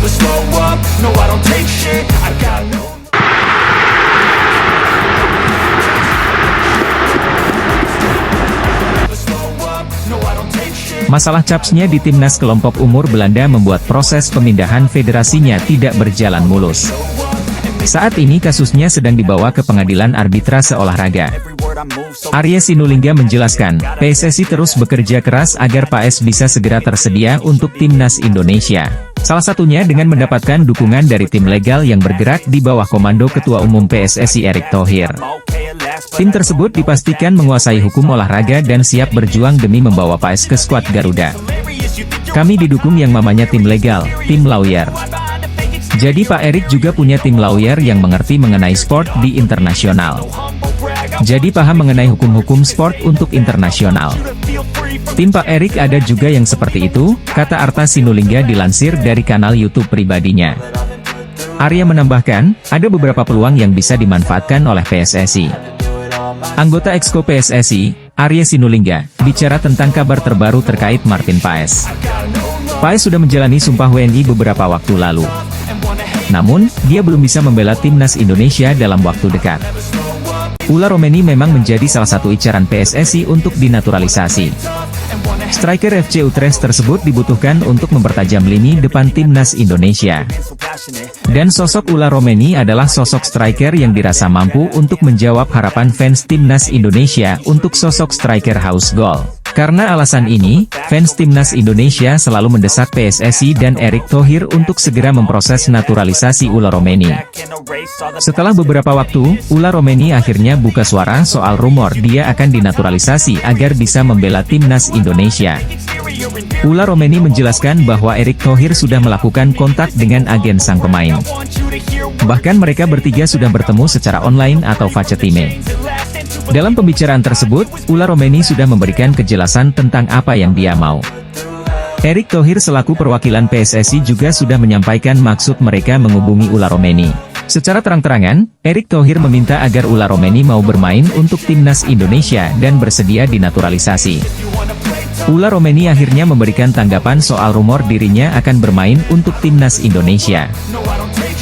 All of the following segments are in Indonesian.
never slow up, no I don't take shit, I got no. Masalah capsnya di timnas kelompok umur Belanda membuat proses pemindahan federasinya tidak berjalan mulus. Saat ini kasusnya sedang dibawa ke pengadilan arbitrase olahraga. Arya Sinulinga menjelaskan, PSSI terus bekerja keras agar PAS bisa segera tersedia untuk timnas Indonesia. Salah satunya dengan mendapatkan dukungan dari tim legal yang bergerak di bawah komando Ketua Umum PSSI Erick Thohir. Tim tersebut dipastikan menguasai hukum olahraga dan siap berjuang demi membawa PAS ke skuad Garuda. Kami didukung yang namanya tim legal, tim lawyer. Jadi Pak Erick juga punya tim lawyer yang mengerti mengenai sport di internasional. Jadi paham mengenai hukum-hukum sport untuk internasional. Tim Pak Erick ada juga yang seperti itu, kata Arta Sinulinga dilansir dari kanal YouTube pribadinya. Arya menambahkan, ada beberapa peluang yang bisa dimanfaatkan oleh PSSI. Anggota Exco PSSI, Arya Sinulinga, bicara tentang kabar terbaru terkait Martin Paes. Paes sudah menjalani sumpah WNI beberapa waktu lalu. Namun, dia belum bisa membela timnas Indonesia dalam waktu dekat. Ula Romeni memang menjadi salah satu incaran PSSI untuk dinaturalisasi. Striker FC Utrecht tersebut dibutuhkan untuk mempertajam lini depan timnas Indonesia. Dan sosok Ula Romeni adalah sosok striker yang dirasa mampu untuk menjawab harapan fans timnas Indonesia untuk sosok striker house goal. Karena alasan ini, fans timnas Indonesia selalu mendesak PSSI dan Erick Thohir untuk segera memproses naturalisasi Ula Romeni. Setelah beberapa waktu, Ula Romeni akhirnya buka suara soal rumor dia akan dinaturalisasi agar bisa membela timnas Indonesia. Ula Romeni menjelaskan bahwa Erick Thohir sudah melakukan kontak dengan agen sang pemain. Bahkan mereka bertiga sudah bertemu secara online atau facetime. Dalam pembicaraan tersebut, Ula Romeni sudah memberikan kejelasan tentang apa yang dia mau. Erick Thohir selaku perwakilan PSSI juga sudah menyampaikan maksud mereka menghubungi Ula Romeni. Secara terang-terangan, Erick Thohir meminta agar Ula Romeni mau bermain untuk timnas Indonesia dan bersedia dinaturalisasi. Ula Romeni akhirnya memberikan tanggapan soal rumor dirinya akan bermain untuk timnas Indonesia.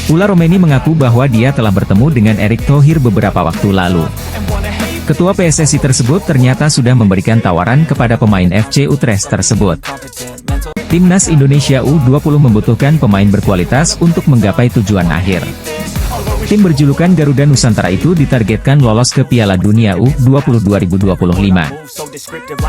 Ula Romeni mengaku bahwa dia telah bertemu dengan Erick Thohir beberapa waktu lalu. Ketua PSSI tersebut ternyata sudah memberikan tawaran kepada pemain FC Utrecht tersebut. Timnas Indonesia U20 membutuhkan pemain berkualitas untuk menggapai tujuan akhir. Tim berjulukan Garuda Nusantara itu ditargetkan lolos ke Piala Dunia U20 2025.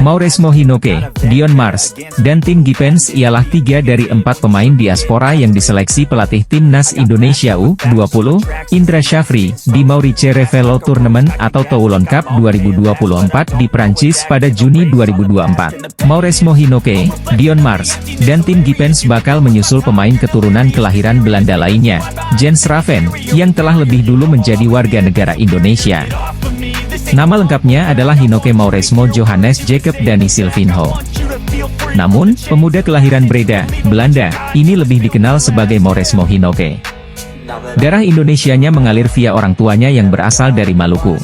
Mauresmo Hinoke, Dion Mars, dan Tim Gipens ialah 3 dari 4 pemain diaspora yang diseleksi pelatih Timnas Indonesia U20, Indra Syafri, di Maurice Revello Tournament atau Toulon Cup 2024 di Prancis pada Juni 2024. Mauresmo Hinoke, Dion Mars, dan Tim Gipens bakal menyusul pemain keturunan kelahiran Belanda lainnya, Jens Raven, yang telah lebih dulu menjadi warga negara Indonesia. Nama lengkapnya adalah Hinoke Mauresmo Johannes Jacob Dani Silvinho. Namun, pemuda kelahiran Breda, Belanda, ini lebih dikenal sebagai Mauresmo Hinoke. Darah Indonesianya mengalir via orang tuanya yang berasal dari Maluku.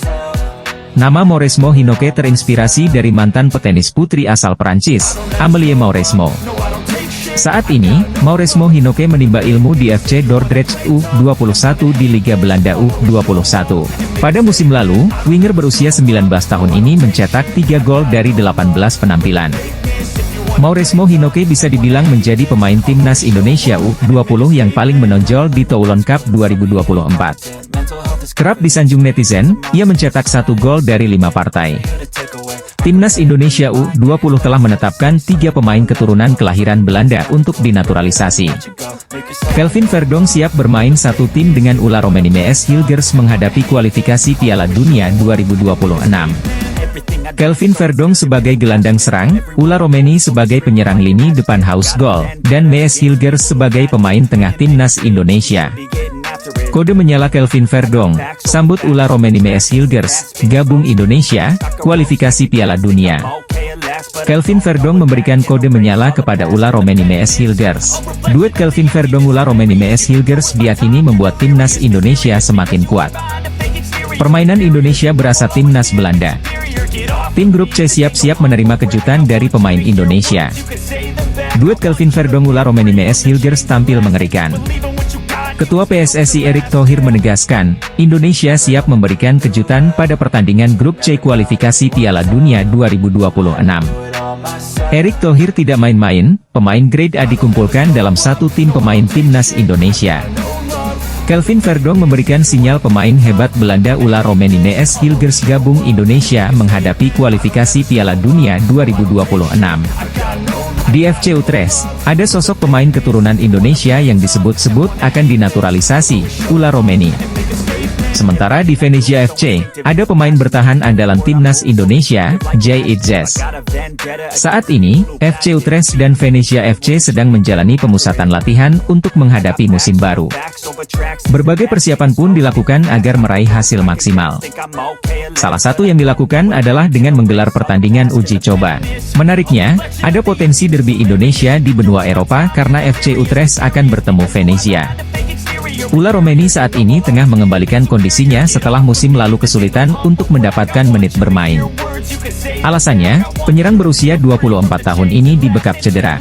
Nama Mauresmo Hinoke terinspirasi dari mantan petenis putri asal Perancis, Amelie Mauresmo. Saat ini, Mauresmo Hinoke menimba ilmu di FC Dordrecht U21 di Liga Belanda U21. Pada musim lalu, winger berusia 19 tahun ini mencetak 3 gol dari 18 penampilan. Mauresmo Hinoke bisa dibilang menjadi pemain timnas Indonesia U20 yang paling menonjol di Toulon Cup 2024. Kerap disanjung netizen, ia mencetak 1 gol dari 5 partai. Timnas Indonesia U20 telah menetapkan 3 pemain keturunan kelahiran Belanda untuk dinaturalisasi. Kelvin Verdonk siap bermain satu tim dengan Ula Romeni MS Hilgers menghadapi kualifikasi Piala Dunia 2026. Kelvin Verdonk sebagai gelandang serang, Ula Romeni sebagai penyerang lini depan house goal, dan MS Hilgers sebagai pemain tengah timnas Indonesia. Kode menyala Kelvin Verdonk, sambut Ula Romeni MS Hilgers, gabung Indonesia, kualifikasi Piala Dunia. Kelvin Verdonk memberikan kode menyala kepada Ula Romeni MS Hilgers. Duet Kelvin Verdonk-Ula Romeni MS Hilgers diyakini membuat timnas Indonesia semakin kuat. Permainan Indonesia berasa timnas Belanda. Tim grup C siap-siap menerima kejutan dari pemain Indonesia. Duet Kelvin Verdong-Ula Romeni vs Hilgers tampil mengerikan. Ketua PSSI Erick Thohir menegaskan, Indonesia siap memberikan kejutan pada pertandingan grup C kualifikasi Piala Dunia 2026. Erick Thohir tidak main-main, pemain grade A dikumpulkan dalam satu tim pemain timnas Indonesia. Kelvin Verdong memberikan sinyal pemain hebat Belanda Ula Romeni vs Hilgers gabung Indonesia menghadapi kualifikasi Piala Dunia 2026. Di FC Utrecht, ada sosok pemain keturunan Indonesia yang disebut-sebut akan dinaturalisasi, Ula Romeni. Sementara di Venezia FC, ada pemain bertahan andalan timnas Indonesia, Jay Itzes. Saat ini, FC Utrecht dan Venezia FC sedang menjalani pemusatan latihan untuk menghadapi musim baru. Berbagai persiapan pun dilakukan agar meraih hasil maksimal. Salah satu yang dilakukan adalah dengan menggelar pertandingan uji coba. Menariknya, ada potensi derby Indonesia di benua Eropa karena FC Utrecht akan bertemu Venezia. Ula Romeni saat ini tengah mengembalikan kondisinya setelah musim lalu kesulitan untuk mendapatkan menit bermain. Alasannya, penyerang berusia 24 tahun ini dibekap cedera.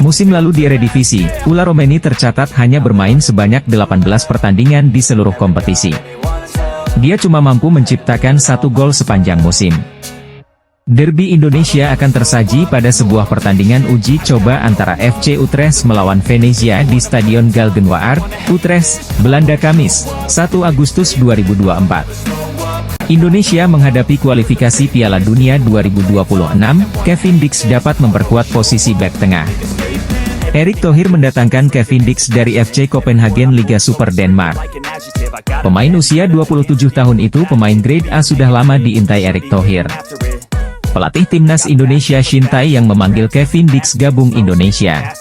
Musim lalu di Eredivisie, Ula Romeni tercatat hanya bermain sebanyak 18 pertandingan di seluruh kompetisi. Dia cuma mampu menciptakan 1 gol sepanjang musim. Derby Indonesia akan tersaji pada sebuah pertandingan uji coba antara FC Utrecht melawan Venezia di Stadion Galgenwaard, Utrecht, Belanda Kamis, 1 Agustus 2024. Indonesia menghadapi kualifikasi Piala Dunia 2026, Kevin Dix dapat memperkuat posisi bek tengah. Erick Thohir mendatangkan Kevin Dix dari FC Copenhagen Liga Super Denmark. Pemain usia 27 tahun itu pemain grade A sudah lama diintai Erick Thohir. Pelatih timnas Indonesia Shin Tae yang memanggil Kevin Dix gabung Indonesia.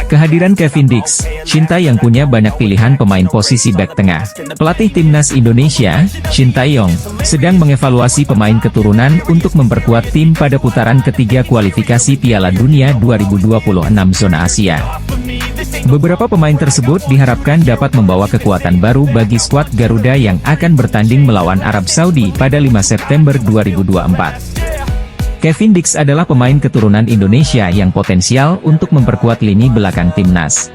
Kehadiran Kevin Dix, Shin Tae yang punya banyak pilihan pemain posisi bek tengah. Pelatih timnas Indonesia, Shin Tae-yong, sedang mengevaluasi pemain keturunan untuk memperkuat tim pada putaran ketiga kualifikasi Piala Dunia 2026 zona Asia. Beberapa pemain tersebut diharapkan dapat membawa kekuatan baru bagi skuad Garuda yang akan bertanding melawan Arab Saudi pada 5 September 2024. Kevin Dix adalah pemain keturunan Indonesia yang potensial untuk memperkuat lini belakang timnas.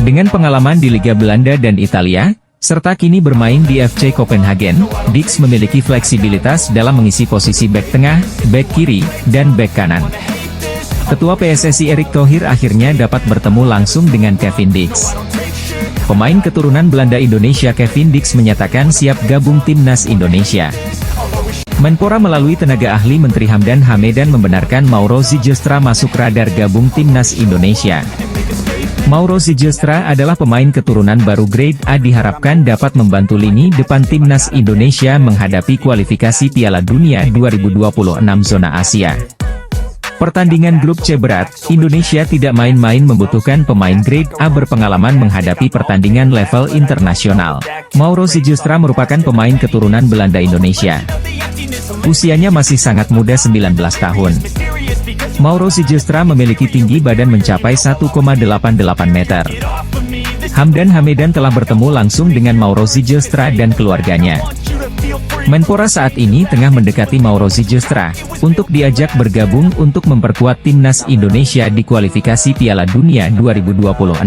Dengan pengalaman di Liga Belanda dan Italia, serta kini bermain di FC Copenhagen, Dix memiliki fleksibilitas dalam mengisi posisi bek tengah, bek kiri, dan bek kanan. Ketua PSSI Erick Thohir akhirnya dapat bertemu langsung dengan Kevin Dix. Pemain keturunan Belanda Indonesia Kevin Dix menyatakan siap gabung timnas Indonesia. Menpora melalui tenaga ahli Menteri Hamdan Hamedan membenarkan Mauro Zijlstra masuk radar gabung timnas Indonesia. Mauro Zijlstra adalah pemain keturunan baru grade A diharapkan dapat membantu lini depan timnas Indonesia menghadapi kualifikasi Piala Dunia 2026 zona Asia. Pertandingan grup C berat, Indonesia tidak main-main membutuhkan pemain grade A berpengalaman menghadapi pertandingan level internasional. Mauro Zijlstra merupakan pemain keturunan Belanda Indonesia. Usianya masih sangat muda 19 tahun. Mauro Zijlstra memiliki tinggi badan mencapai 1,88 meter. Hamdan Hamedan telah bertemu langsung dengan Mauro Zijlstra dan keluarganya. Menpora saat ini tengah mendekati Mauro Zijlstra, untuk diajak bergabung untuk memperkuat timnas Indonesia di kualifikasi Piala Dunia 2026.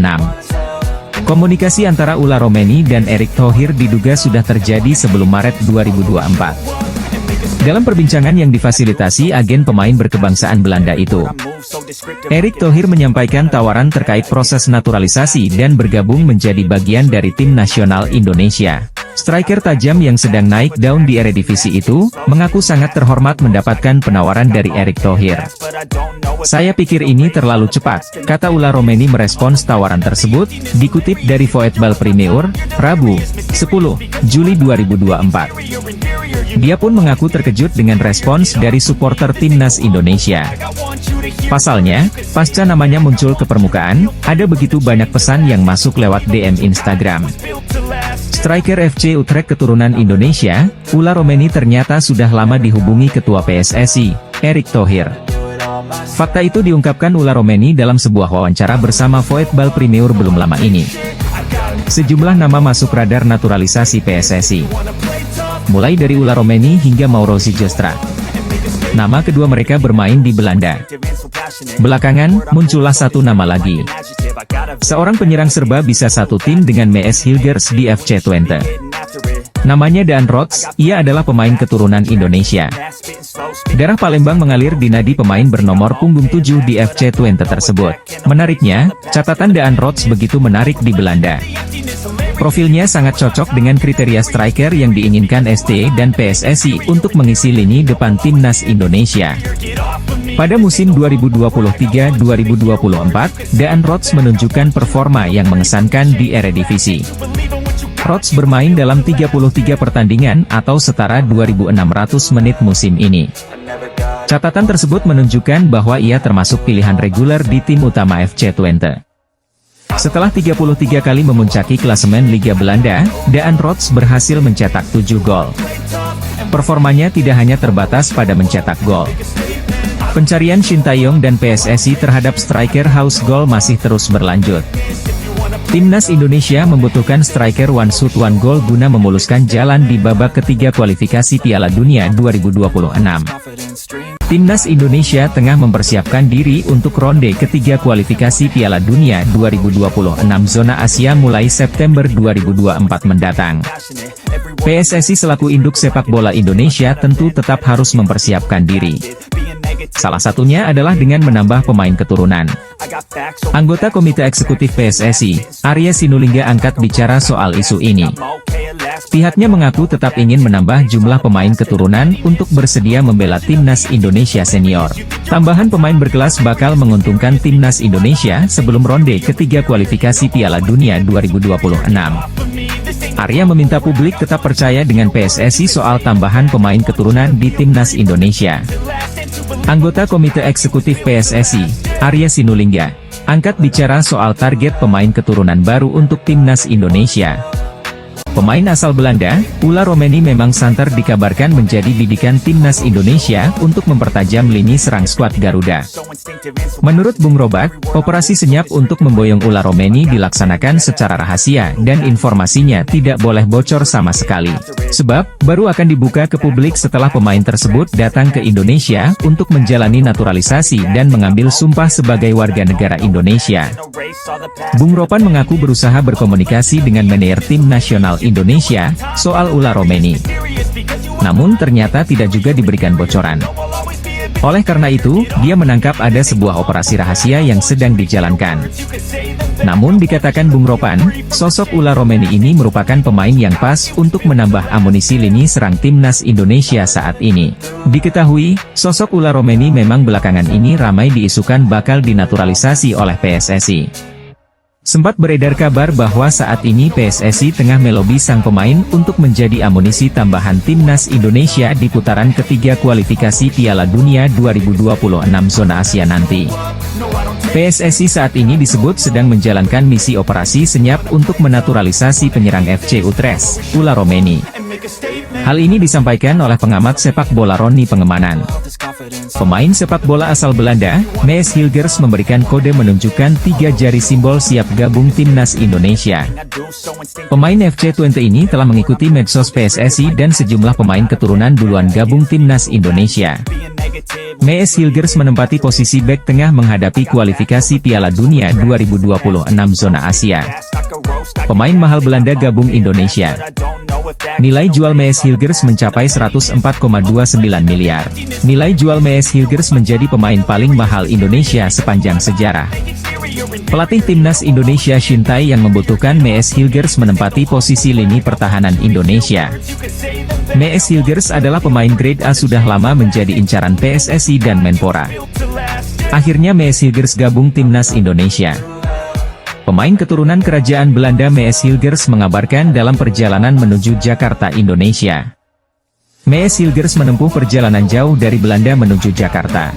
Komunikasi antara Ula Romeni dan Erick Thohir diduga sudah terjadi sebelum Maret 2024. Dalam perbincangan yang difasilitasi agen pemain berkebangsaan Belanda itu, Erick Thohir menyampaikan tawaran terkait proses naturalisasi dan bergabung menjadi bagian dari tim nasional Indonesia. Striker tajam yang sedang naik daun di Eredivisie itu, mengaku sangat terhormat mendapatkan penawaran dari Erick Thohir. "Saya pikir ini terlalu cepat," kata Ula Romeni merespons tawaran tersebut, dikutip dari Voetbal Premier, Rabu, 10 Juli 2024. Dia pun mengaku terkejut dengan respons dari supporter timnas Indonesia. Pasalnya, pasca namanya muncul ke permukaan, ada begitu banyak pesan yang masuk lewat DM Instagram. Striker FC Utrecht keturunan Indonesia, Ula Romeni ternyata sudah lama dihubungi Ketua PSSI, Erick Thohir. Fakta itu diungkapkan Ula Romeni dalam sebuah wawancara bersama Voetbal Premier belum lama ini. Sejumlah nama masuk radar naturalisasi PSSI, mulai dari Ula Romeni hingga Mauro Zijlstra. Nama kedua mereka bermain di Belanda. Belakangan, muncullah satu nama lagi. Seorang penyerang serba bisa satu tim dengan MS Hilgers di FC Twente. Namanya Daan Rots, ia adalah pemain keturunan Indonesia. Darah Palembang mengalir di nadi pemain bernomor punggung 7 di FC Twente tersebut. Menariknya, catatan Daan Rots begitu menarik di Belanda. Profilnya sangat cocok dengan kriteria striker yang diinginkan ST dan PSSI untuk mengisi lini depan timnas Indonesia. Pada musim 2023-2024, Daan Rots menunjukkan performa yang mengesankan di Eredivisie. Rots bermain dalam 33 pertandingan atau setara 2.600 menit musim ini. Catatan tersebut menunjukkan bahwa ia termasuk pilihan reguler di tim utama FC Twente. Setelah 33 kali memuncaki klasemen Liga Belanda, Daan Rots berhasil mencetak 7 gol. Performanya tidak hanya terbatas pada mencetak gol. Pencarian Shin Tae-yong dan PSSI terhadap striker haus gol masih terus berlanjut. Timnas Indonesia membutuhkan striker one shoot one goal guna memuluskan jalan di babak ketiga kualifikasi Piala Dunia 2026. Timnas Indonesia tengah mempersiapkan diri untuk ronde ketiga kualifikasi Piala Dunia 2026 zona Asia mulai September 2024 mendatang. PSSI selaku induk sepak bola Indonesia tentu tetap harus mempersiapkan diri. Salah satunya adalah dengan menambah pemain keturunan. Anggota Komite Eksekutif PSSI, Arya Sinulinga angkat bicara soal isu ini. Pihaknya mengaku tetap ingin menambah jumlah pemain keturunan untuk bersedia membela timnas Indonesia senior. Tambahan pemain berkelas bakal menguntungkan timnas Indonesia sebelum ronde ketiga kualifikasi Piala Dunia 2026. Arya meminta publik tetap percaya dengan PSSI soal tambahan pemain keturunan di timnas Indonesia. Anggota Komite Eksekutif PSSI, Arya Sinulinga, angkat bicara soal target pemain keturunan baru untuk timnas Indonesia. Pemain asal Belanda, Ula Romeni memang santer dikabarkan menjadi bidikan timnas Indonesia untuk mempertajam lini serang skuad Garuda. Menurut Bung Robert, operasi senyap untuk memboyong Ula Romeni dilaksanakan secara rahasia dan informasinya tidak boleh bocor sama sekali. Sebab, baru akan dibuka ke publik setelah pemain tersebut datang ke Indonesia untuk menjalani naturalisasi dan mengambil sumpah sebagai warga negara Indonesia. Bung Ropan mengaku berusaha berkomunikasi dengan manajer tim nasional Indonesia soal Ula Romeni. Namun ternyata tidak juga diberikan bocoran. Oleh karena itu, dia menangkap ada sebuah operasi rahasia yang sedang dijalankan. Namun dikatakan Bung Ropan, sosok Ula Romeni ini merupakan pemain yang pas untuk menambah amunisi lini serang timnas Indonesia saat ini. Diketahui, sosok Ula Romeni memang belakangan ini ramai diisukan bakal dinaturalisasi oleh PSSI. Sempat beredar kabar bahwa saat ini PSSI tengah melobi sang pemain untuk menjadi amunisi tambahan timnas Indonesia di putaran ketiga kualifikasi Piala Dunia 2026 zona Asia nanti. PSSI saat ini disebut sedang menjalankan misi operasi senyap untuk menaturalisasi penyerang FC Utrecht, Ula Romeni. Hal ini disampaikan oleh pengamat sepak bola Roni Pengemanan. Pemain sepak bola asal Belanda, MS Hilgers memberikan kode menunjukkan 3 jari simbol siap gabung timnas Indonesia. Pemain FC Twente ini telah mengikuti medsos PSSI dan sejumlah pemain keturunan duluan gabung timnas Indonesia. MS Hilgers menempati posisi bek tengah menghadapi kualifikasi Piala Dunia 2026 zona Asia. Pemain mahal Belanda gabung Indonesia. Nilai jual MS Hilgers mencapai 104,29 miliar. Nilai jual MS Hilgers menjadi pemain paling mahal Indonesia sepanjang sejarah. Pelatih timnas Indonesia Shin Tae yang membutuhkan MS Hilgers menempati posisi lini pertahanan Indonesia. MS Hilgers adalah pemain grade A sudah lama menjadi incaran PSSI dan Menpora. Akhirnya MS Hilgers gabung timnas Indonesia. Pemain keturunan kerajaan Belanda MS Hilgers mengabarkan dalam perjalanan menuju Jakarta, Indonesia. MS Hilgers menempuh perjalanan jauh dari Belanda menuju Jakarta.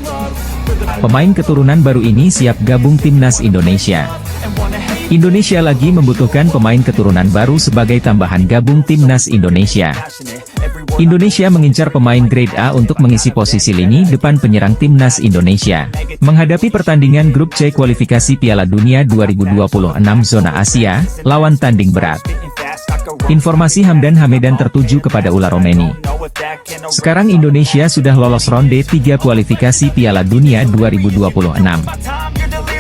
Pemain keturunan baru ini siap gabung timnas Indonesia. Indonesia lagi membutuhkan pemain keturunan baru sebagai tambahan gabung timnas Indonesia. Indonesia mengincar pemain grade A untuk mengisi posisi lini depan penyerang timnas Indonesia. Menghadapi pertandingan grup C kualifikasi Piala Dunia 2026 zona Asia, lawan tanding berat. Informasi Hamdan Hamedan tertuju kepada Ula Romeni. Sekarang Indonesia sudah lolos ronde 3 kualifikasi Piala Dunia 2026.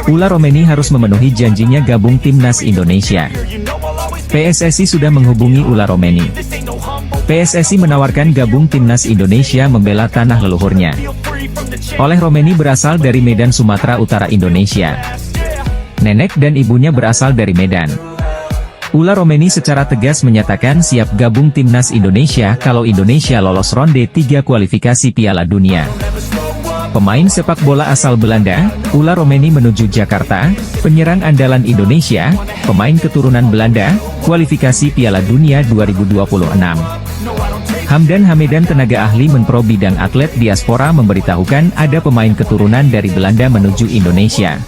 Ula Romeni harus memenuhi janjinya gabung timnas Indonesia. PSSI sudah menghubungi Ula Romeni. PSSI menawarkan gabung timnas Indonesia membela tanah leluhurnya. Oleh Romeni berasal dari Medan, Sumatera Utara, Indonesia. Nenek dan ibunya berasal dari Medan. Ula Romeni secara tegas menyatakan siap gabung timnas Indonesia kalau Indonesia lolos ronde 3 kualifikasi Piala Dunia. Pemain sepak bola asal Belanda, Ula Romeni menuju Jakarta, penyerang andalan Indonesia, pemain keturunan Belanda, kualifikasi Piala Dunia 2026. Hamdan Hamedan, tenaga ahli Menpro bidang atlet diaspora, memberitahukan ada pemain keturunan dari Belanda menuju Indonesia.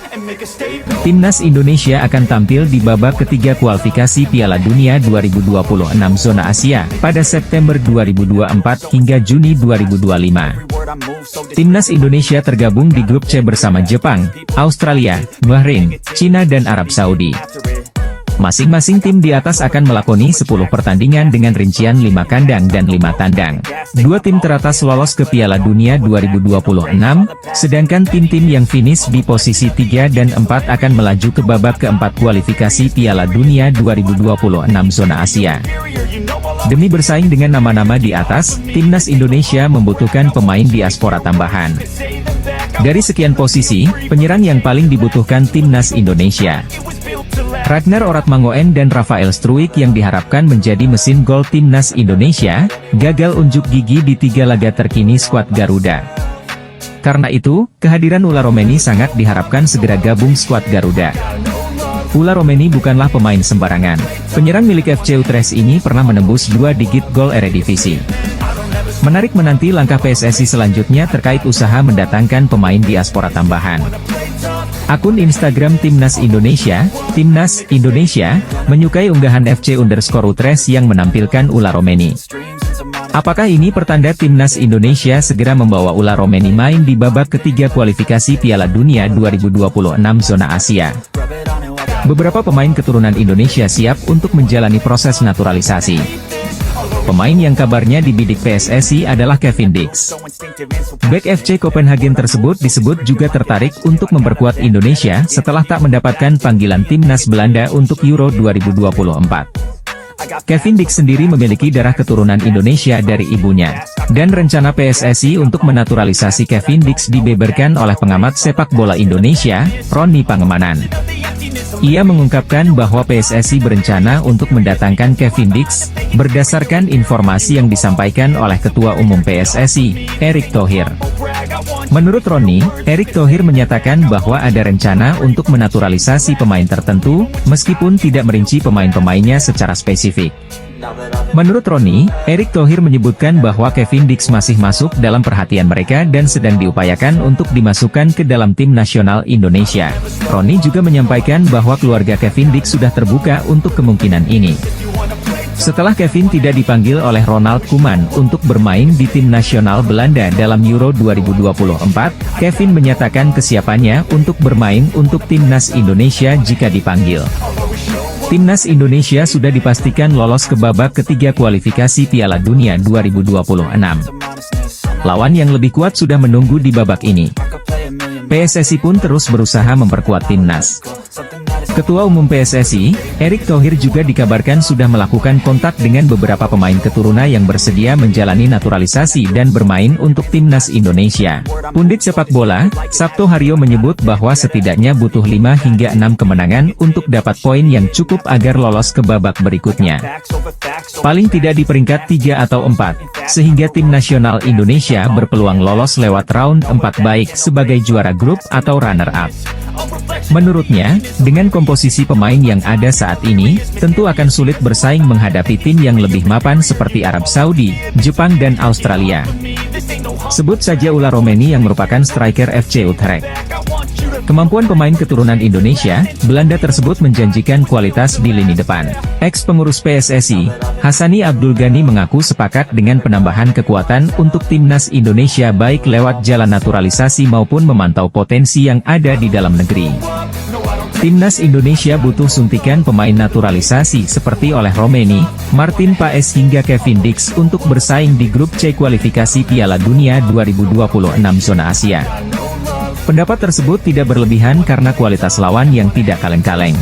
Timnas Indonesia akan tampil di babak ketiga kualifikasi Piala Dunia 2026 zona Asia, pada September 2024 hingga Juni 2025. Timnas Indonesia tergabung di grup C bersama Jepang, Australia, Bahrain, Cina dan Arab Saudi. Masing-masing tim di atas akan melakoni 10 pertandingan dengan rincian 5 kandang dan 5 tandang. 2 tim teratas lolos ke Piala Dunia 2026, sedangkan tim-tim yang finish di posisi 3 dan 4 akan melaju ke babak keempat kualifikasi Piala Dunia 2026 zona Asia. Demi bersaing dengan nama-nama di atas, timnas Indonesia membutuhkan pemain diaspora tambahan. Dari sekian posisi, penyerang yang paling dibutuhkan timnas Indonesia, Ragnar Oratmangoen dan Rafael Struijk yang diharapkan menjadi mesin gol timnas Indonesia, gagal unjuk gigi di 3 laga terkini skuad Garuda. Karena itu, kehadiran Ula Romeni sangat diharapkan segera gabung skuad Garuda. Ula Romeni bukanlah pemain sembarangan. Penyerang milik FC Utrecht ini pernah menembus 2 digit gol Eredivisie. Menarik menanti langkah PSSI selanjutnya terkait usaha mendatangkan pemain diaspora tambahan. Akun Instagram Timnas Indonesia, Timnas Indonesia, menyukai unggahan FC_Utrecht yang menampilkan Ula Romeni. Apakah ini pertanda Timnas Indonesia segera membawa Ula Romeni main di babak ketiga kualifikasi Piala Dunia 2026 zona Asia? Beberapa pemain keturunan Indonesia siap untuk menjalani proses naturalisasi. Pemain yang kabarnya dibidik PSSI adalah Kevin Dix. Bek FC Copenhagen tersebut disebut juga tertarik untuk memperkuat Indonesia setelah tak mendapatkan panggilan timnas Belanda untuk Euro 2024. Kevin Dix sendiri memiliki darah keturunan Indonesia dari ibunya. Dan rencana PSSI untuk menaturalisasi Kevin Dix dibeberkan oleh pengamat sepak bola Indonesia, Roni Pangemanan. Ia mengungkapkan bahwa PSSI berencana untuk mendatangkan Kevin Dix, berdasarkan informasi yang disampaikan oleh Ketua Umum PSSI, Erick Thohir. Menurut Roni, Erick Thohir menyatakan bahwa ada rencana untuk menaturalisasi pemain tertentu, meskipun tidak merinci pemain-pemainnya secara spesifik. Menurut Roni, Erick Thohir menyebutkan bahwa Kevin Dix masih masuk dalam perhatian mereka dan sedang diupayakan untuk dimasukkan ke dalam tim nasional Indonesia. Roni juga menyampaikan bahwa keluarga Kevin Dix sudah terbuka untuk kemungkinan ini. Setelah Kevin tidak dipanggil oleh Ronald Koeman untuk bermain di tim nasional Belanda dalam Euro 2024, Kevin menyatakan kesiapannya untuk bermain untuk timnas Indonesia jika dipanggil. Timnas Indonesia sudah dipastikan lolos ke babak ketiga kualifikasi Piala Dunia 2026. Lawan yang lebih kuat sudah menunggu di babak ini. PSSI pun terus berusaha memperkuat timnas. Ketua Umum PSSI, Erick Thohir juga dikabarkan sudah melakukan kontak dengan beberapa pemain keturunan yang bersedia menjalani naturalisasi dan bermain untuk timnas Indonesia. Pundit sepak bola, Sabto Haryo menyebut bahwa setidaknya butuh 5 hingga 6 kemenangan untuk dapat poin yang cukup agar lolos ke babak berikutnya. Paling tidak di peringkat 3 atau 4, sehingga tim nasional Indonesia berpeluang lolos lewat round 4 baik sebagai juara grup atau runner-up. Menurutnya, dengan komposisi pemain yang ada saat ini, tentu akan sulit bersaing menghadapi tim yang lebih mapan seperti Arab Saudi, Jepang dan Australia. Sebut saja Ula Romeni yang merupakan striker FC Utrecht. Kemampuan pemain keturunan Indonesia, Belanda tersebut menjanjikan kualitas di lini depan. Ex-pengurus PSSI, Hassani Abdul Ghani mengaku sepakat dengan penambahan kekuatan untuk timnas Indonesia baik lewat jalan naturalisasi maupun memantau potensi yang ada di dalam negeri. Timnas Indonesia butuh suntikan pemain naturalisasi seperti oleh Romeni, Martin Paes hingga Kevin Dix untuk bersaing di grup C kualifikasi Piala Dunia 2026 zona Asia. Pendapat tersebut tidak berlebihan karena kualitas lawan yang tidak kaleng-kaleng.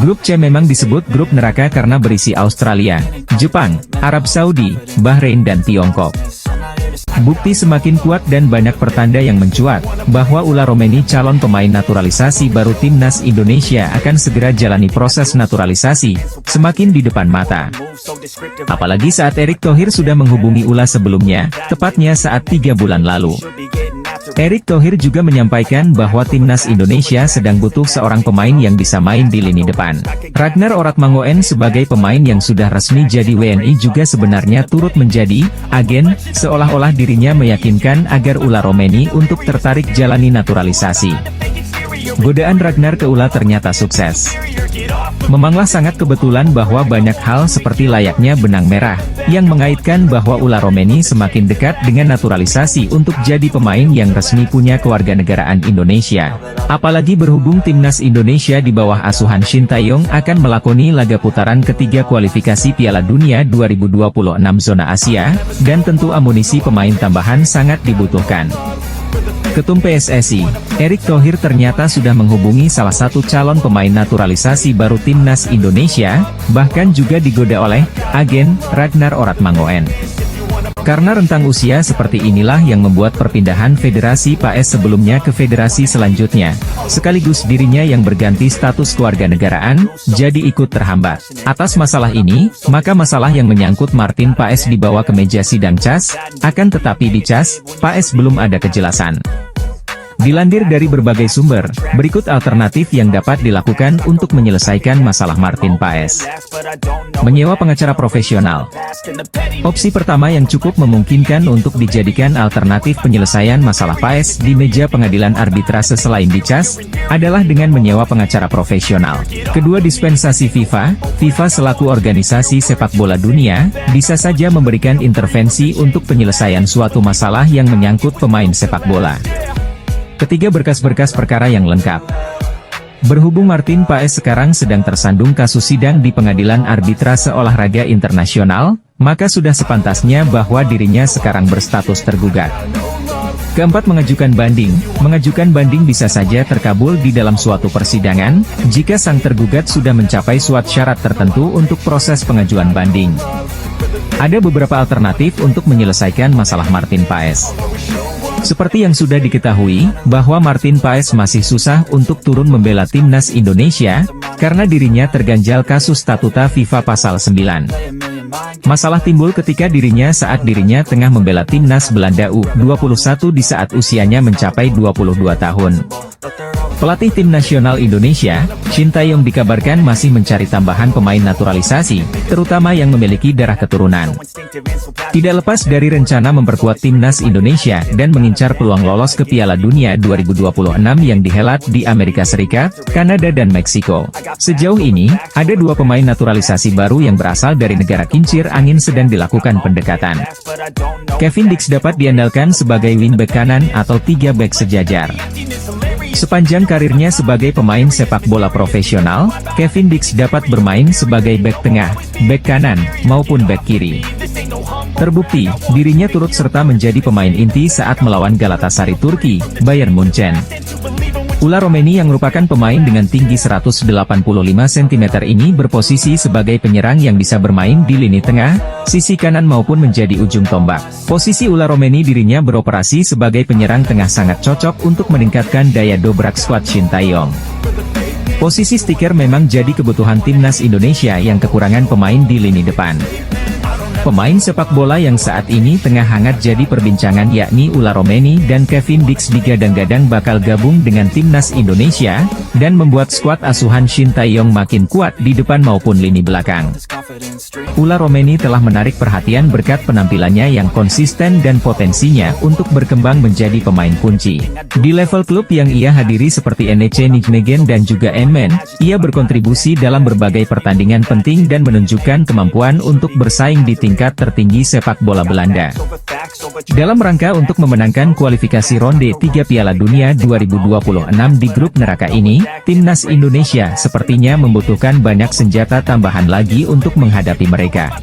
Grup C memang disebut grup neraka karena berisi Australia, Jepang, Arab Saudi, Bahrain dan Tiongkok. Bukti semakin kuat dan banyak pertanda yang mencuat, bahwa Ulah Romeni calon pemain naturalisasi baru Timnas Indonesia akan segera jalani proses naturalisasi, semakin di depan mata. Apalagi saat Erick Thohir sudah menghubungi Ulah sebelumnya, tepatnya saat 3 bulan lalu. Erick Thohir juga menyampaikan bahwa Timnas Indonesia sedang butuh seorang pemain yang bisa main di lini depan. Ragnar Oratmangoen sebagai pemain yang sudah resmi jadi WNI juga sebenarnya turut menjadi agen, seolah-olah dirinya meyakinkan agar Ulah Romeni untuk tertarik jalani naturalisasi. Godaan Ragnar ke Ulah ternyata sukses. Memanglah sangat kebetulan bahwa banyak hal seperti layaknya benang merah, yang mengaitkan bahwa Ulah Romeni semakin dekat dengan naturalisasi untuk jadi pemain yang resmi punya kewarganegaraan Indonesia. Apalagi berhubung Timnas Indonesia di bawah asuhan Shin Tae-yong akan melakoni laga putaran ketiga kualifikasi Piala Dunia 2026 zona Asia, dan tentu amunisi pemain tambahan sangat dibutuhkan. Ketum PSSI, Erick Thohir ternyata sudah menghubungi salah satu calon pemain naturalisasi baru Timnas Indonesia, bahkan juga digoda oleh agen Ragnar Oratmangoen. Karena rentang usia seperti inilah yang membuat perpindahan Federasi Paes sebelumnya ke federasi selanjutnya, sekaligus dirinya yang berganti status kewarganegaraan, jadi ikut terhambat. Atas masalah ini, maka masalah yang menyangkut Martin Paes dibawa ke meja sidang CAS, akan tetapi di CAS, Paes belum ada kejelasan. Dilansir dari berbagai sumber, berikut alternatif yang dapat dilakukan untuk menyelesaikan masalah Martin Paes. Menyewa pengacara profesional. Opsi pertama yang cukup memungkinkan untuk dijadikan alternatif penyelesaian masalah Paes di meja pengadilan arbitrase selain di CAS, adalah dengan menyewa pengacara profesional. Kedua dispensasi FIFA selaku organisasi sepak bola dunia, bisa saja memberikan intervensi untuk penyelesaian suatu masalah yang menyangkut pemain sepak bola. Ketiga, berkas-berkas perkara yang lengkap. Berhubung Martin Paes sekarang sedang tersandung kasus sidang di Pengadilan Arbitrase Olahraga Internasional, maka sudah sepantasnya bahwa dirinya sekarang berstatus tergugat. Keempat, mengajukan banding. Mengajukan banding bisa saja terkabul di dalam suatu persidangan, jika sang tergugat sudah mencapai suatu syarat tertentu untuk proses pengajuan banding. Ada beberapa alternatif untuk menyelesaikan masalah Martin Paes. Seperti yang sudah diketahui, bahwa Martin Paes masih susah untuk turun membela Timnas Indonesia, karena dirinya terganjal kasus statuta FIFA pasal 9. Masalah timbul ketika saat dirinya tengah membela Timnas Belanda U21 di saat usianya mencapai 22 tahun. Pelatih Tim Nasional Indonesia, Shin Tae-yong dikabarkan masih mencari tambahan pemain naturalisasi, terutama yang memiliki darah keturunan. Tidak lepas dari rencana memperkuat Timnas Indonesia dan mengincar peluang lolos ke Piala Dunia 2026 yang dihelat di Amerika Serikat, Kanada dan Meksiko. Sejauh ini, ada 2 pemain naturalisasi baru yang berasal dari negara kincir angin sedang dilakukan pendekatan. Kevin Dix dapat diandalkan sebagai wingback kanan atau 3 bek sejajar. Sepanjang karirnya sebagai pemain sepak bola profesional, Kevin Dix dapat bermain sebagai bek tengah, bek kanan, maupun bek kiri. Terbukti, dirinya turut serta menjadi pemain inti saat melawan Galatasaray Turki, Bayern Munchen. Ulah Romeni yang merupakan pemain dengan tinggi 185 cm ini berposisi sebagai penyerang yang bisa bermain di lini tengah, sisi kanan maupun menjadi ujung tombak. Posisi Ulah Romeni dirinya beroperasi sebagai penyerang tengah sangat cocok untuk meningkatkan daya dobrak skuad Shin Tae-yong. Posisi stiker memang jadi kebutuhan Timnas Indonesia yang kekurangan pemain di lini depan. Pemain sepak bola yang saat ini tengah hangat jadi perbincangan yakni Ulah Romeni dan Kevin Dix digadang-gadang bakal gabung dengan Timnas Indonesia, dan membuat skuad asuhan Shin Tae-yong makin kuat di depan maupun lini belakang. Ulah Romeni telah menarik perhatian berkat penampilannya yang konsisten dan potensinya untuk berkembang menjadi pemain kunci. Di level klub yang ia hadiri seperti NEC Nijmegen dan juga Emmen, ia berkontribusi dalam berbagai pertandingan penting dan menunjukkan kemampuan untuk bersaing di tingkat tertinggi sepak bola Belanda. Dalam rangka untuk memenangkan kualifikasi ronde 3 Piala Dunia 2026 di grup neraka ini, Timnas Indonesia sepertinya membutuhkan banyak senjata tambahan lagi untuk menghadapi mereka.